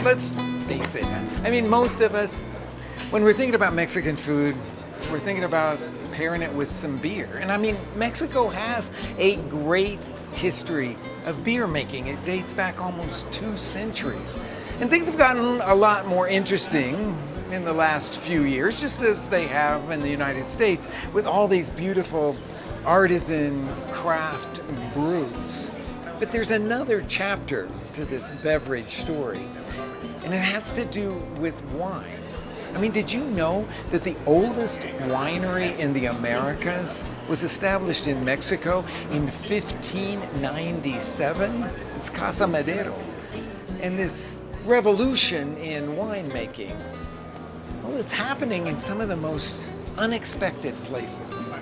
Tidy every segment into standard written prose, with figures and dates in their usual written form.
let's face it. I mean, most of us, when we're thinking about Mexican food, we're thinking about pairing it with some beer. And I mean, Mexico has a great history of beer making. It dates back almost 2 centuries. And things have gotten a lot more interesting in the last few years, just as they have in the United States, with all these beautiful artisan craft brews. But there's another chapter to this beverage story, and it has to do with wine. I mean, did you know that the oldest winery in the Americas was established in Mexico in 1597? It's Casa Madero. And this revolution in winemaking, well, it's happening in some of the most unexpected places.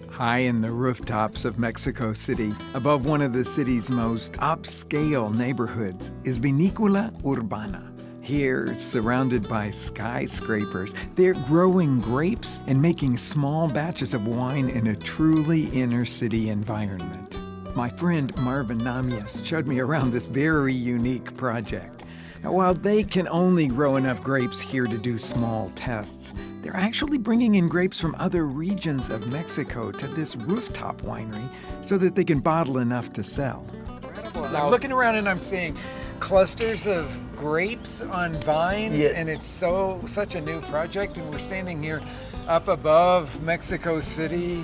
High in the rooftops of Mexico City, above one of the city's most upscale neighborhoods, is Vinícola Urbana. Here, surrounded by skyscrapers, they're growing grapes and making small batches of wine in a truly inner-city environment. My friend Marvin Nahmias showed me around this very unique project. Now, while they can only grow enough grapes here to do small tests, they're actually bringing in grapes from other regions of Mexico to this rooftop winery so that they can bottle enough to sell. Incredible. I'm looking around and I'm seeing clusters of grapes on vines, and it's such a new project, and we're standing here up above Mexico City,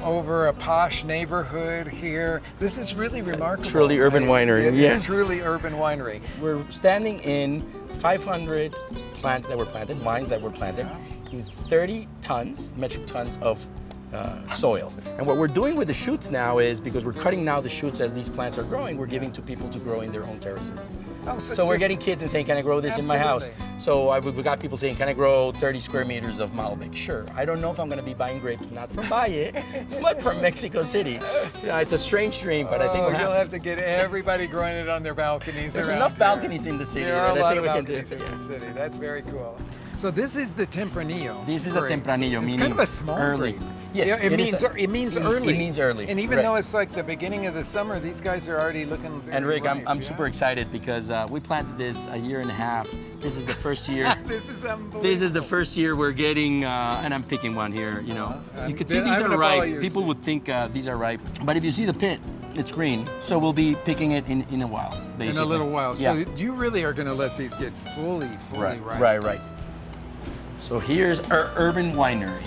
over a posh neighborhood here. This is really remarkable. Truly urban winery, yes. Truly urban winery. We're standing in 500 plants that were planted, vines that were planted, in 30 tons, metric tons of soil. And what we're doing with the shoots now is, because we're cutting now the shoots as these plants are growing, we're giving to people to grow in their own terraces. Oh, so we're getting kids and saying, can I grow this in my house? So we've got people saying, can I grow 30 square meters of Malbec? Sure. I don't know if I'm going to be buying grapes, not from Valle, but from Mexico City. It's a strange dream, but I think you'll have to get everybody growing it on their balconies. There's enough balconies in the city. There are a lot of balconies in the city. That's very cool. So this is the Tempranillo. This is the Tempranillo, meaning it's kind of a small early. grape. Yes, it means early. It means early. And even though it's like the beginning of the summer, these guys are already looking very And Rick, ripe, I'm super excited because we planted this a year and a half. This is the first year. This is unbelievable. This is the first year we're getting, and I'm picking one here, you know. You could see these are ripe. People would think these are ripe. But if you see the pit, it's green. So we'll be picking it in a while, basically. In a little while. So yeah. you really are going to let these get fully ripe. Right. So here's our urban winery.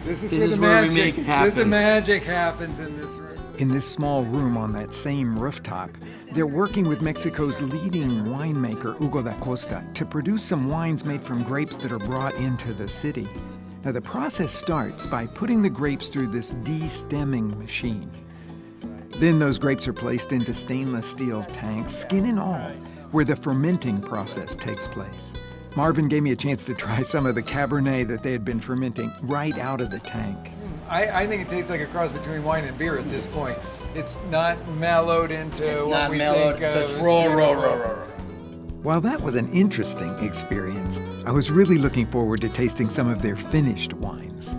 This is where we make it happen. The magic happens in this room. In this small room on that same rooftop, they're working with Mexico's leading winemaker, Hugo da Costa, to produce some wines made from grapes that are brought into the city. Now, the process starts by putting the grapes through this de-stemming machine. Then those grapes are placed into stainless steel tanks, skin and all, where the fermenting process takes place. Marvin gave me a chance to try some of the Cabernet that they had been fermenting right out of the tank. I think it tastes like a cross between wine and beer at this point. It's not mellowed into what we think of. It's raw. While that was an interesting experience, I was really looking forward to tasting some of their finished wines.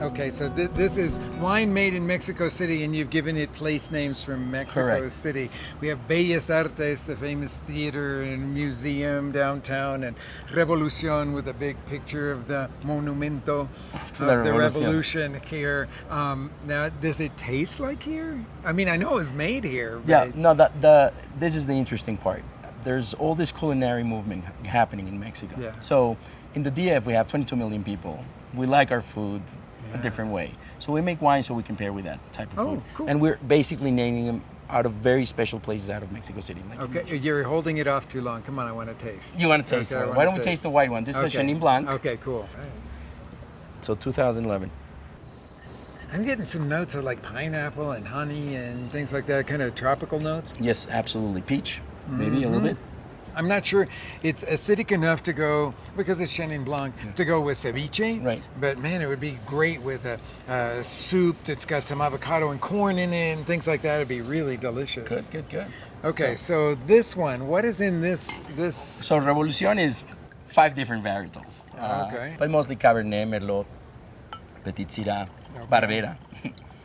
Okay, so this is wine made in Mexico City, and you've given it place names from Mexico City. We have Bellas Artes, the famous theater and museum downtown, and Revolucion with a big picture of the monumento of the revolution here. Now, does it taste like here? I mean, I know it was made here. Yeah, no, this is the interesting part. There's all this culinary movement happening in Mexico. Yeah. So in the DF, we have 22 million people. We like our food a different way. So we make wine so we can pair with that type of food. Cool. And we're basically naming them out of very special places out of Mexico City. Like okay, you're holding it off too long. Come on, I want to taste. You want to taste it? Why don't we taste the white one? This is a Chenin Blanc. Okay, cool. Right. So 2011. I'm getting some notes of like pineapple and honey and things like that, kind of tropical notes. Yes, absolutely. Peach, maybe a little bit. I'm not sure it's acidic enough to go, because it's Chenin Blanc, to go with ceviche. Right. But man, it would be great with a soup that's got some avocado and corn in it and things like that. It'd be really delicious. Good. Okay, so this one, what is in this? So Revolucion is 5 different varietals. Okay. But mostly Cabernet, Merlot, Petit Syrah, Barbera.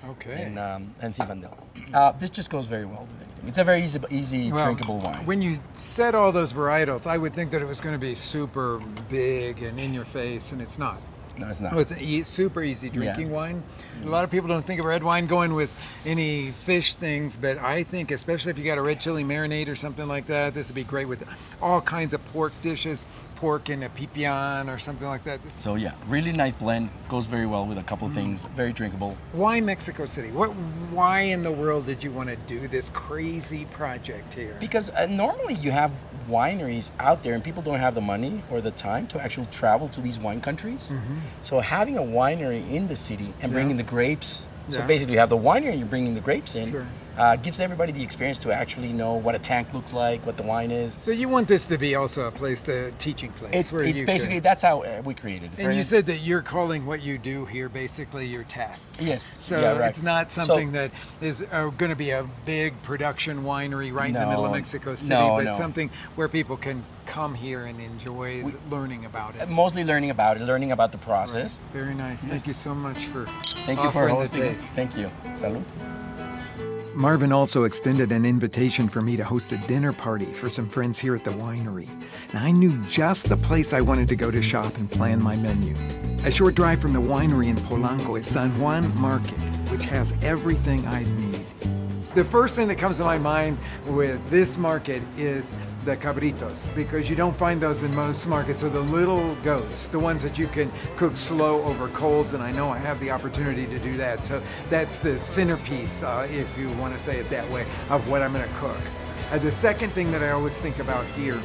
Okay. And Zinfandel. This just goes very well with anything. It's a very easy drinkable wine. When you said all those varietals, I would think that it was going to be super big and in your face, and it's not. No, it's not. Oh, it's a super easy drinking Yes. wine. A lot of people don't think of red wine going with any fish things, but I think especially if you got a red chili marinade or something like that, this would be great with all kinds of pork dishes, pork in a pipián or something like that. So yeah, really nice blend. Goes very well with a couple of things. Very drinkable. Why Mexico City? Why in the world did you want to do this crazy project here? Because normally you have wineries out there and people don't have the money or the time to actually travel to these wine countries. So having a winery in the city and bringing the grapes, so basically you have the winery and you're bringing the grapes in, gives everybody the experience to actually know what a tank looks like, what the wine is. So you want this to be also a place, a teaching place. It's basically, that's how we created it. And you said that you're calling what you do here basically your tests. Yes. So yeah, right. it's not something that is going to be a big production winery right in the middle of Mexico City, but something where people can come here and enjoy learning about it. Mostly learning about it, learning about the process. Right. Very nice. Thank you so much for Thank you for hosting us. Thank you. Salud. Marvin also extended an invitation for me to host a dinner party for some friends here at the winery. And I knew just the place I wanted to go to shop and plan my menu. A short drive from the winery in Polanco is San Juan Market, which has everything I need. The first thing that comes to my mind with this market is the cabritos, because you don't find those in most markets. So the little goats, the ones that you can cook slow over coals, and I know I have the opportunity to do that. So that's the centerpiece, if you want to say it that way, of what I'm going to cook. The second thing that I always think about here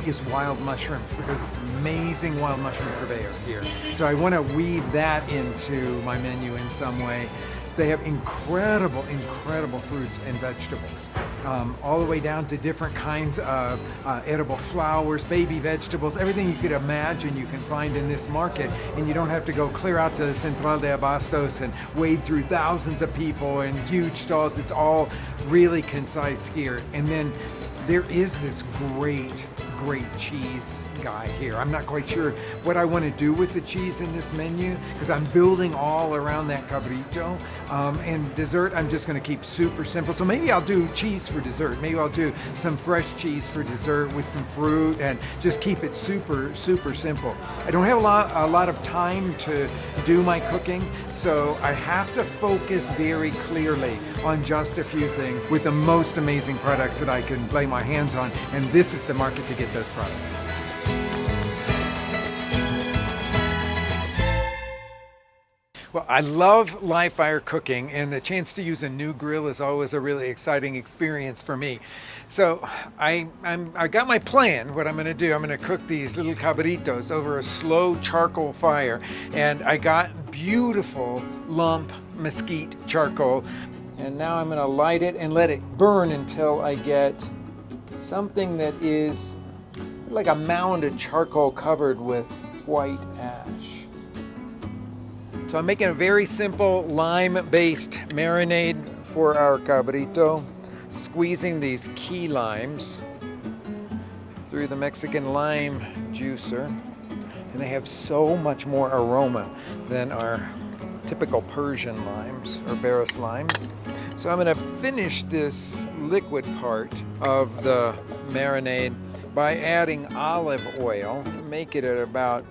is wild mushrooms, because it's amazing wild mushroom purveyor here. So I want to weave that into my menu in some way. They have incredible fruits and vegetables, all the way down to different kinds of edible flowers, baby vegetables, everything you could imagine you can find in this market. And you don't have to go clear out to Central de Abastos and wade through thousands of people and huge stalls. It's all really concise here. And then there is this great cheese guy here. I'm not quite sure what I want to do with the cheese in this menu, because I'm building all around that cabrito. And dessert, I'm just going to keep super simple. So maybe I'll do cheese for dessert. Maybe I'll do some fresh cheese for dessert with some fruit and just keep it super simple. I don't have a lot of time to do my cooking, so I have to focus very clearly on just a few things with the most amazing products that I can lay my hands on, and this is the market to get those products. Well, I love live fire cooking, and the chance to use a new grill is always a really exciting experience for me. So I got my plan, what I'm going to do. I'm going to cook these little cabritos over a slow charcoal fire, and I got beautiful lump mesquite charcoal. And now I'm going to light it and let it burn until I get something that is like a mound of charcoal covered with white ash. So I'm making a very simple lime-based marinade for our cabrito, squeezing these key limes through the Mexican lime juicer. And they have so much more aroma than our typical Persian limes or Barris limes. So I'm going to finish this liquid part of the marinade by adding olive oil. Make it at about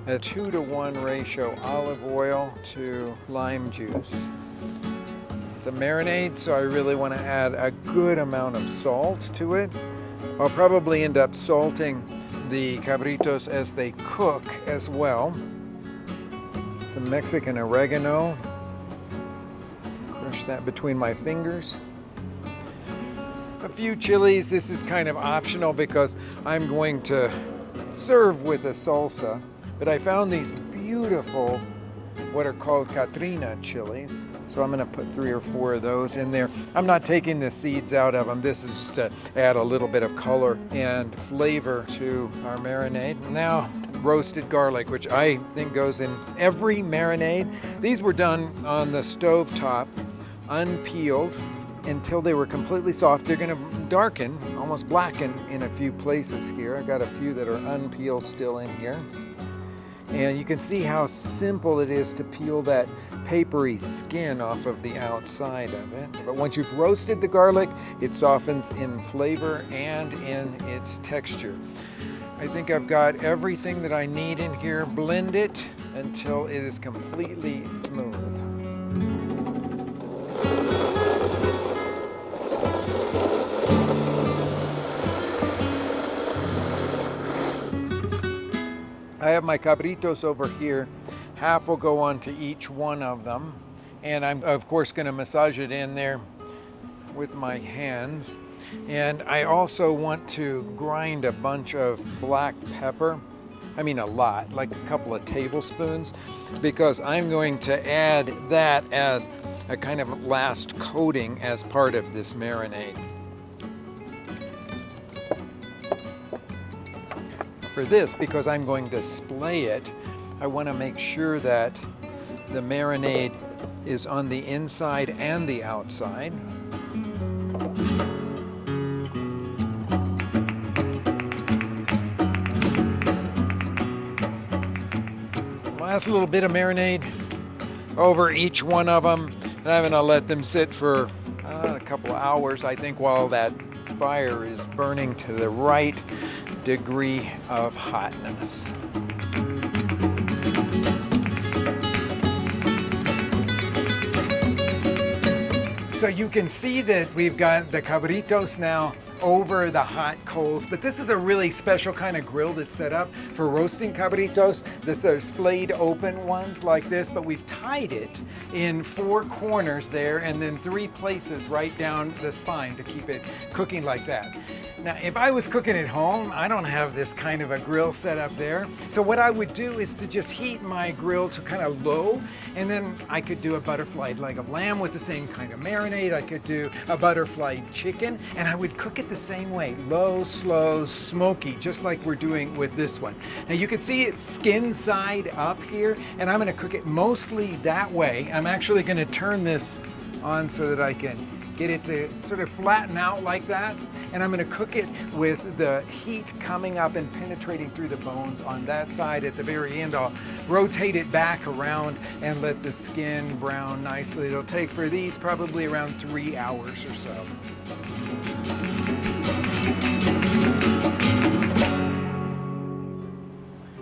a 2-to-1 ratio, olive oil to lime juice. It's a marinade, so I really want to add a good amount of salt to it. I'll probably end up salting the cabritos as they cook as well. Some Mexican oregano. Crush that between my fingers. A few chilies. This is kind of optional because I'm going to serve with a salsa. But I found these beautiful, what are called Catrina chilies. So I'm going to put 3 or 4 of those in there. I'm not taking the seeds out of them. This is just to add a little bit of color and flavor to our marinade. Now, roasted garlic, which I think goes in every marinade. These were done on the stove top, unpeeled, until they were completely soft. They're going to darken, almost blacken in a few places here. I got a few that are unpeeled still in here. And you can see how simple it is to peel that papery skin off of the outside of it. But once you've roasted the garlic, it softens in flavor and in its texture. I think I've got everything that I need in here. Blend it until it is completely smooth. I have my cabritos over here. Half will go onto each one of them. And I'm of course gonna massage it in there with my hands. And I also want to grind a bunch of black pepper. I mean a lot, like a couple of tablespoons, because I'm going to add that as a kind of last coating as part of this marinade. For this, because I'm going to splay it, I want to make sure that the marinade is on the inside and the outside. Last little bit of marinade over each one of them, and I'm going to let them sit for a couple of hours, I think, while that fire is burning to the right degree of hotness. So you can see that we've got the cabritos now over the hot coals, but this is a really special kind of grill that's set up for roasting cabritos. This are splayed open ones like this, but we've tied it in 4 corners there and then 3 places right down the spine to keep it cooking like that. Now, if I was cooking at home, I don't have this kind of a grill set up there. So what I would do is to just heat my grill to kind of low, and then I could do a butterflied leg of lamb with the same kind of marinade. I could do a butterflied chicken, and I would cook it the same way, low, slow, smoky, just like we're doing with this one. Now you can see it's skin side up here, and I'm gonna cook it mostly that way. I'm actually gonna turn this on so that I can get it to sort of flatten out like that. And I'm gonna cook it with the heat coming up and penetrating through the bones on that side. At the very end, I'll rotate it back around and let the skin brown nicely. It'll take for these probably around 3 hours or so.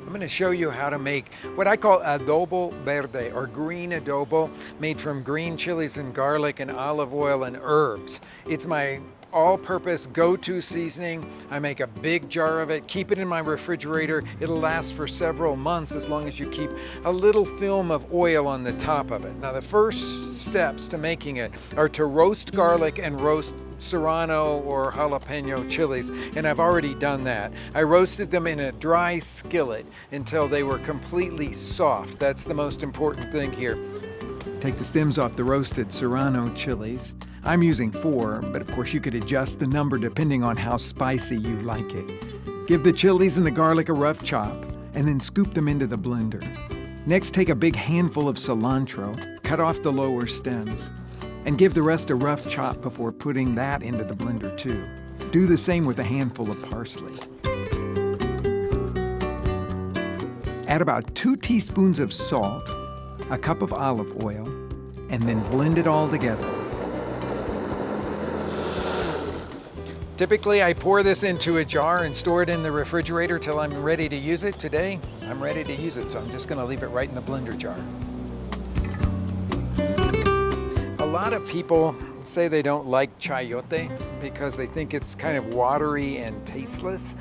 I'm going to show you how to make what I call Adobo Verde, or green adobo, made from green chilies and garlic and olive oil and herbs. It's my all-purpose go-to seasoning. I make a big jar of it, keep it in my refrigerator. It'll last for several months as long as you keep a little film of oil on the top of it. Now the first steps to making it are to roast garlic and roast serrano or jalapeno chilies, and I've already done that. I roasted them in a dry skillet until they were completely soft. That's the most important thing here. Take the stems off the roasted serrano chilies. I'm using 4, but of course you could adjust the number depending on how spicy you like it. Give the chilies and the garlic a rough chop, and then scoop them into the blender. Next, take a big handful of cilantro, cut off the lower stems, and give the rest a rough chop before putting that into the blender too. Do the same with a handful of parsley. Add about 2 teaspoons of salt, a cup of olive oil, and then blend it all together. Typically, I pour this into a jar and store it in the refrigerator till I'm ready to use it. Today, I'm ready to use it, so I'm just gonna leave it right in the blender jar. A lot of people say they don't like chayote because they think it's kind of watery and tasteless.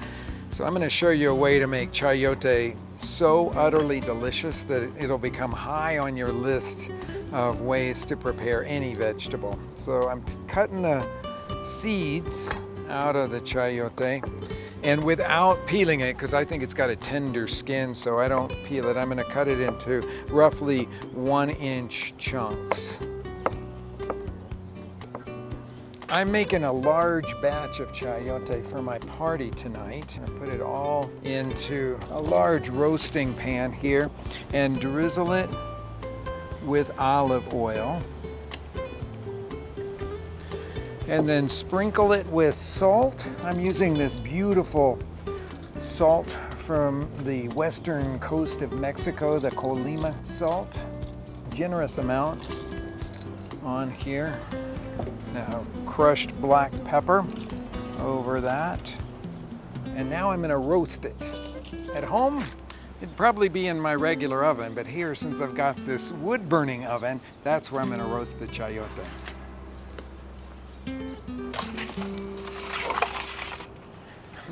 So I'm gonna show you a way to make chayote so utterly delicious that it'll become high on your list of ways to prepare any vegetable. So I'm cutting the seeds out of the chayote, and without peeling it, because I think it's got a tender skin, so I don't peel it. I'm going to cut it into roughly 1-inch chunks. I'm making a large batch of chayote for my party tonight. I put it all into a large roasting pan here and drizzle it with olive oil. And then sprinkle it with salt. I'm using this beautiful salt from the western coast of Mexico, the Colima salt. Generous amount on here. Now crushed black pepper over that. And now I'm gonna roast it. At home, it'd probably be in my regular oven, but here, since I've got this wood burning oven, that's where I'm gonna roast the chayote.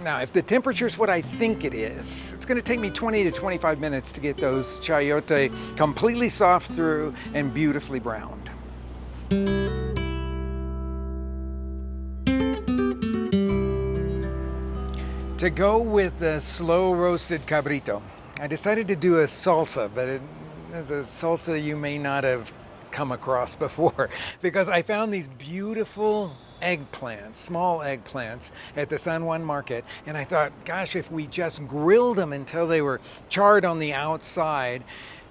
Now, if the temperature's what I think it is, it's gonna take me 20 to 25 minutes to get those chayote completely soft through and beautifully browned. To go with the slow roasted cabrito, I decided to do a salsa, but it is a salsa you may not have come across before, because I found these beautiful eggplants, small eggplants at the San Juan Market, and I thought, gosh, if we just grilled them until they were charred on the outside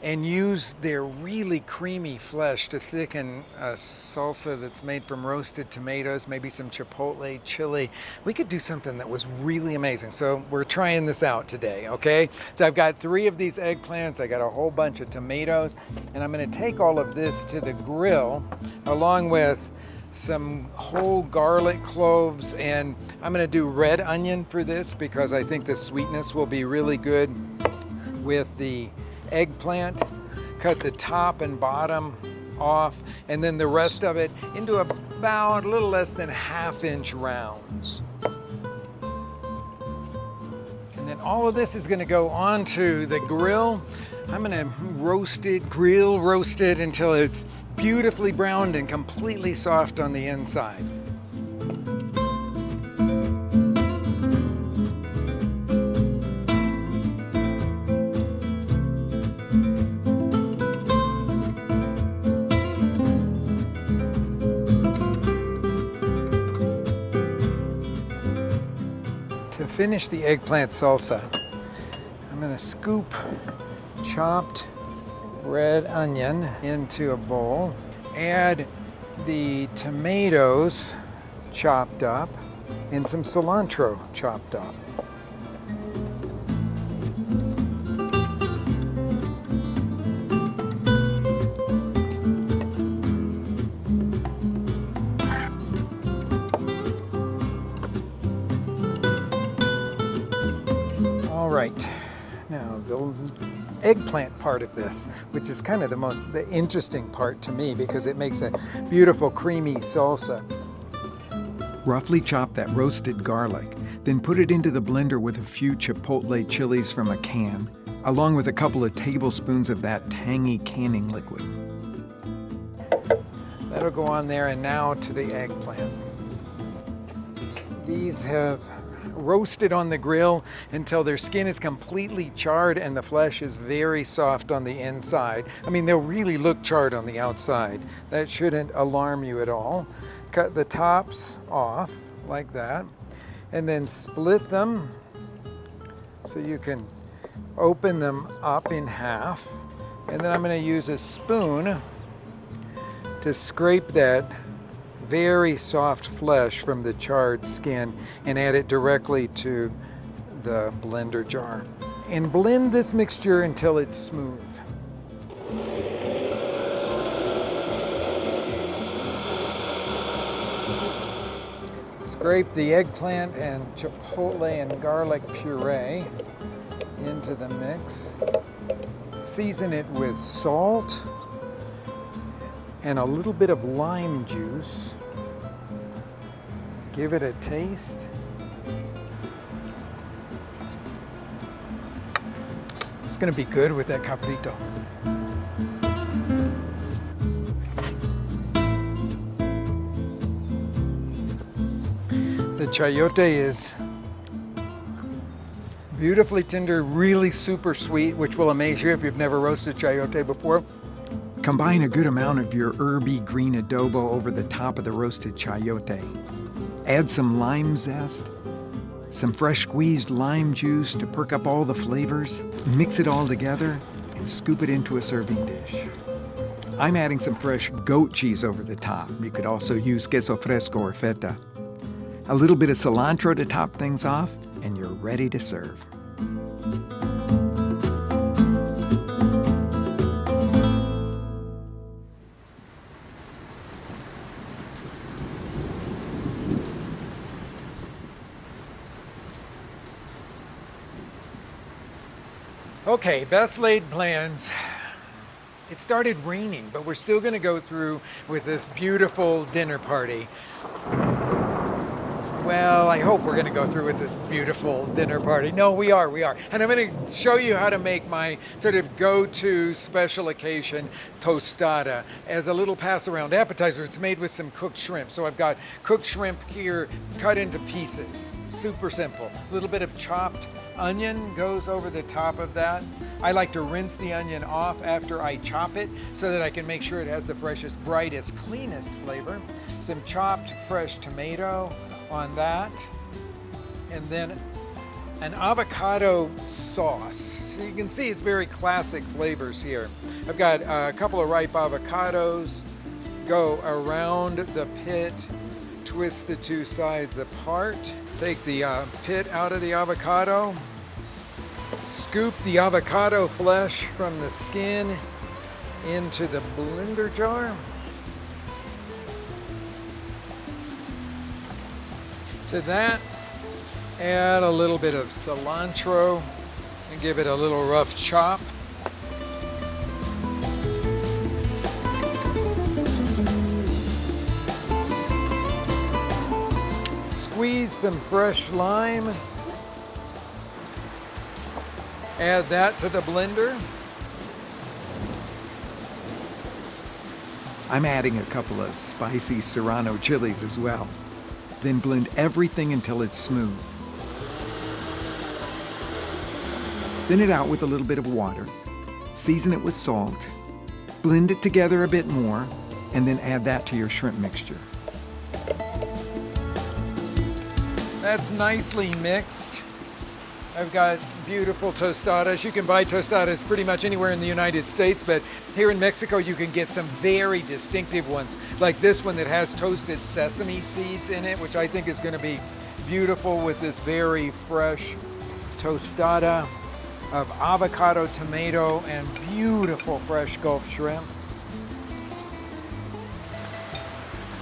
and used their really creamy flesh to thicken a salsa that's made from roasted tomatoes, maybe some chipotle chili, we could do something that was really amazing. So we're trying this out today, okay? So I've got 3 of these eggplants, I got a whole bunch of tomatoes, and I'm gonna take all of this to the grill along with some whole garlic cloves, and I'm gonna do red onion for this because I think the sweetness will be really good with the eggplant. Cut the top and bottom off, and then the rest of it into about a little less than 1/2-inch rounds. And then all of this is gonna go onto the grill. I'm gonna grill roast it until it's beautifully browned and completely soft on the inside. To finish the eggplant salsa, I'm gonna scoop chopped red onion into a bowl, add the tomatoes chopped up, and some cilantro chopped up. All right, now the eggplant part of this, which is kind of the interesting part to me because it makes a beautiful creamy salsa. Roughly chop that roasted garlic, then put it into the blender with a few chipotle chilies from a can, along with a couple of tablespoons of that tangy canning liquid. That'll go on there, and now to the eggplant. These have roasted on the grill until their skin is completely charred and the flesh is very soft on the inside. I mean, they'll really look charred on the outside. That shouldn't alarm you at all. Cut the tops off like that, and then split them so you can open them up in half. And then I'm going to use a spoon to scrape that very soft flesh from the charred skin and add it directly to the blender jar. And blend this mixture until it's smooth. Scrape the eggplant and chipotle and garlic puree into the mix. Season it with salt and a little bit of lime juice. Give it a taste. It's gonna be good with that cabrito. The chayote is beautifully tender, really super sweet, which will amaze you if you've never roasted chayote before. Combine a good amount of your herby green adobo over the top of the roasted chayote. Add some lime zest, some fresh squeezed lime juice to perk up all the flavors. Mix it all together and scoop it into a serving dish. I'm adding some fresh goat cheese over the top. You could also use queso fresco or feta. A little bit of cilantro to top things off, and you're ready to serve. Okay, best laid plans. It started raining, but we're still going to go through with this beautiful dinner party. Well, I hope we're going to go through with this beautiful dinner party. No, we are. And I'm going to show you how to make my sort of go-to special occasion tostada as a little pass-around appetizer. It's made with some cooked shrimp. So I've got cooked shrimp here cut into pieces. Super simple. A little bit of chopped onion goes over the top of that. I like to rinse the onion off after I chop it so that I can make sure it has the freshest, brightest, cleanest flavor. Some chopped fresh tomato on that, and then an avocado sauce. So you can see it's very classic flavors here. I've got a couple of ripe avocados, go around the pit, twist the two sides apart, take the pit out of the avocado, scoop the avocado flesh from the skin into the blender jar. To that, add a little bit of cilantro and give it a little rough chop. Squeeze some fresh lime. Add that to the blender. I'm adding a couple of spicy serrano chilies as well. Then blend everything until it's smooth. Thin it out with a little bit of water. Season it with salt. Blend it together a bit more, and then add that to your shrimp mixture. That's nicely mixed. I've got beautiful tostadas. You can buy tostadas pretty much anywhere in the United States, but here in Mexico you can get some very distinctive ones, like this one that has toasted sesame seeds in it, which I think is going to be beautiful with this very fresh tostada of avocado, tomato, and beautiful fresh Gulf shrimp.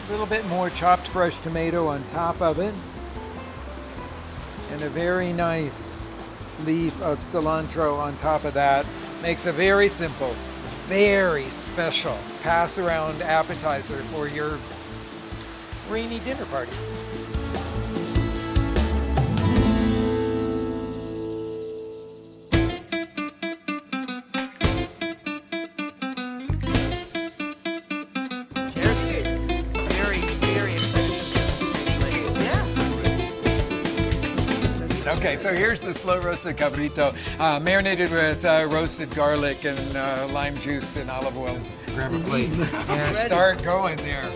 A little bit more chopped fresh tomato on top of it, and a very nice leaf of cilantro on top of that. Makes a very simple, very special pass-around appetizer for your rainy dinner party. Okay, so here's the slow roasted cabrito, marinated with roasted garlic and lime juice and olive oil. Grab a plate and start going there.